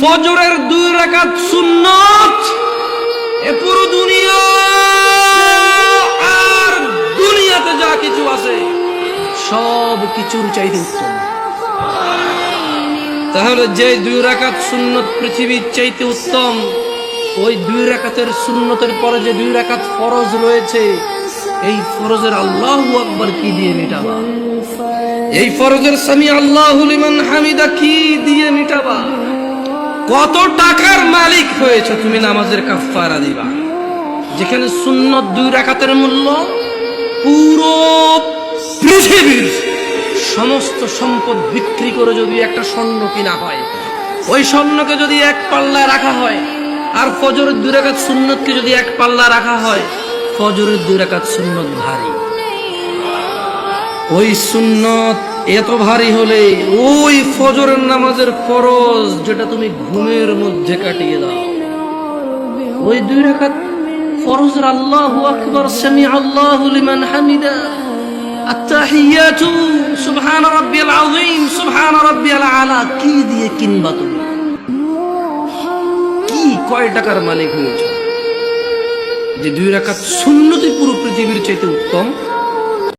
ফজরের 2 রাকাত সুন্নত এ পুরো দুনিয়া আর দুনিয়াতে যা কিছু আছে সব কিছুর চাইতে উত্তম। তাহলে যে 2 রাকাত সুন্নত পৃথিবীর চাইতে উত্তম, ওই 2 রাকাতের সুন্নতের পরে যে 2 রাকাত ফরজ রয়েছে, এই ফরজের আল্লাহু আকবার কি দিয়ে মিটাবা? এই ফরজের সামি আল্লাহু লিমান হামিদা কি দিয়ে মিটাবা? কত টাকার মালিক হয়েছে তুমি নামাজের কাফারা দিবা? যেখানে সুন্নত 2 রাকাতের মূল্য পুরো পৃথিবীর সমস্ত সম্পদ বিক্রি করে যদি একটা স্বর্ণ কিনা হয়, ওই স্বর্ণকে যদি এক পাল্লায় রাখা হয়, আর ফজরের 2 রাকাত সুন্নতকে যদি এক পাল্লা রাখা হয়, ফজরের 2 রাকাত সুন্নত ভারী। ওই সুন্নত এত ভারী হলে ওই ফজরের নামাজের ফরজ যেটা তুমি ঘুমের মধ্যে কাটিয়ে দাও, ওই 2 রাকাত ফরজের আল্লাহু আকবার সামি আল্লাহু লিমান হামিদা আত্তাহিয়াতু সুবহান রাব্বিয়াল আযীম সুবহান রাব্বিয়াল আলা কি দিয়ে কিনবা? তুমি কি কয় টাকার মালিক হয়েছে যে 2 রাকাত সুন্নতই পুরো পৃথিবীর চাইতে উত্তম?